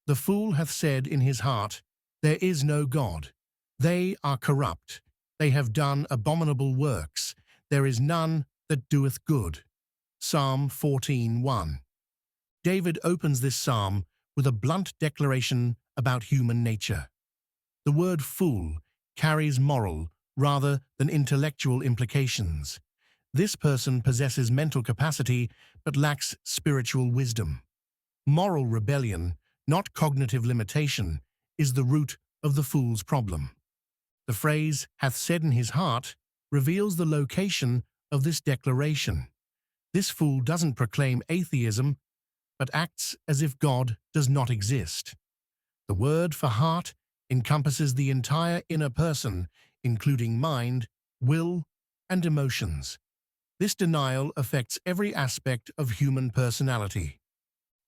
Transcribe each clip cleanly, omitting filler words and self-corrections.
The fool hath said in his heart, There is no God. They are corrupt. They have done abominable works. There is none that doeth good. Psalm 14:1. David opens this psalm with a blunt declaration about human nature. The word fool carries moral rather than intellectual implications. This person possesses mental capacity but lacks spiritual wisdom. Moral rebellion, not cognitive limitation, is the root of the fool's problem. The phrase, hath said in his heart, reveals the location of this declaration. This fool doesn't proclaim atheism, but acts as if God does not exist. The word for heart encompasses the entire inner person, including mind, will, and emotions. This denial affects every aspect of human personality.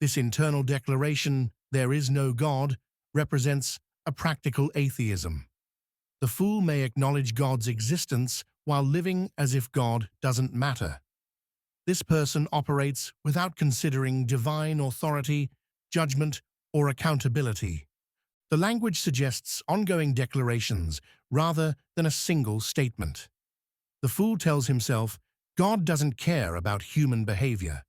This internal declaration, there is no God, represents a practical atheism. The fool may acknowledge God's existence while living as if God doesn't matter. This person operates without considering divine authority, judgment, or accountability. The language suggests ongoing declarations rather than a single statement. The fool tells himself, God doesn't care about human behavior.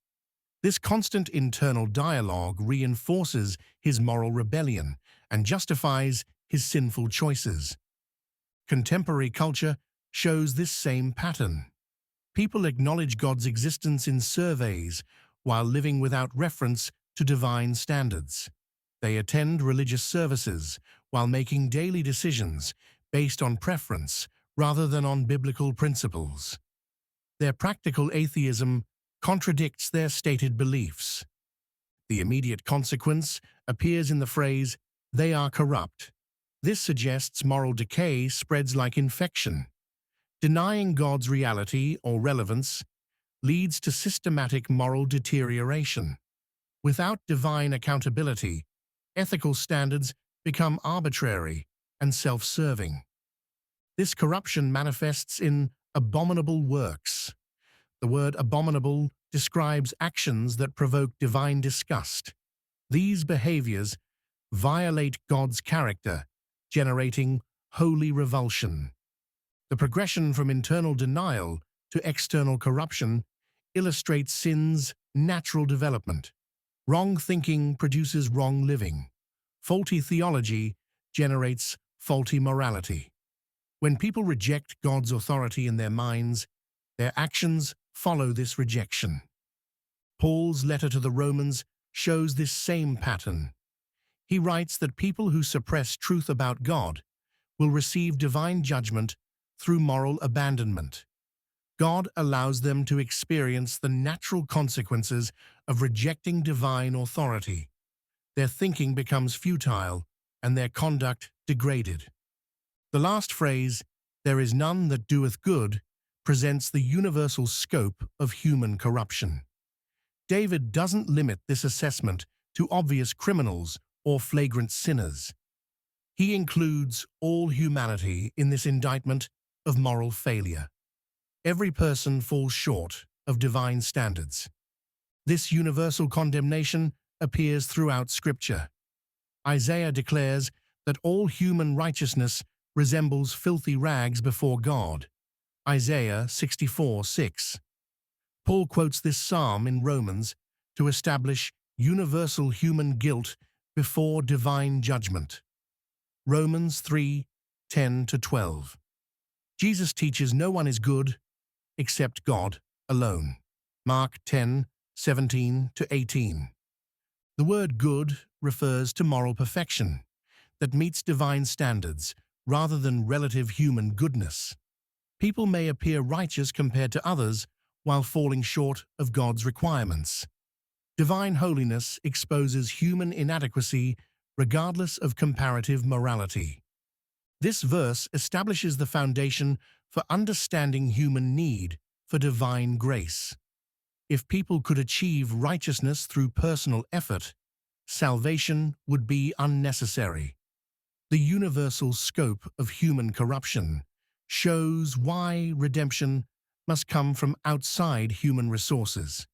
This constant internal dialogue reinforces his moral rebellion and justifies his sinful choices. Contemporary culture shows this same pattern. People acknowledge God's existence in surveys while living without reference to divine standards. They attend religious services while making daily decisions based on preference rather than on biblical principles. Their practical atheism contradicts their stated beliefs. The immediate consequence appears in the phrase, they are corrupt. This suggests moral decay spreads like infection. Denying God's reality or relevance leads to systematic moral deterioration. Without divine accountability, ethical standards become arbitrary and self-serving. This corruption manifests in abominable works. The word abominable describes actions that provoke divine disgust. These behaviors violate God's character, generating holy revulsion. The progression from internal denial to external corruption illustrates sin's natural development. Wrong thinking produces wrong living. Faulty theology generates faulty morality. When people reject God's authority in their minds, their actions follow this rejection. Paul's letter to the Romans shows this same pattern. He writes that people who suppress truth about God will receive divine judgment through moral abandonment. God allows them to experience the natural consequences of rejecting divine authority. Their thinking becomes futile and their conduct degraded. The last phrase, there is none that doeth good, presents the universal scope of human corruption. David doesn't limit this assessment to obvious criminals or flagrant sinners. He includes all humanity in this indictment of moral failure. Every person falls short of divine standards. This universal condemnation appears throughout Scripture. Isaiah declares that all human righteousness resembles filthy rags before God. Isaiah 64:6. Paul quotes this psalm in Romans to establish universal human guilt before divine judgment. Romans 3:10-12. Jesus teaches no one is good except God alone. Mark 10:17-18. The word good refers to moral perfection that meets divine standards rather than relative human goodness. People may appear righteous compared to others while falling short of God's requirements. Divine holiness exposes human inadequacy regardless of comparative morality. This verse establishes the foundation for understanding human need for divine grace. If people could achieve righteousness through personal effort, salvation would be unnecessary. The universal scope of human corruption shows why redemption must come from outside human resources.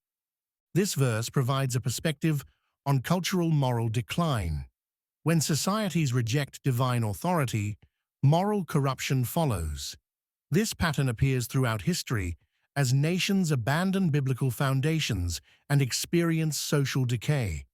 This verse provides a perspective on cultural moral decline. When societies reject divine authority, moral corruption follows. This pattern appears throughout history as nations abandon biblical foundations and experience social decay.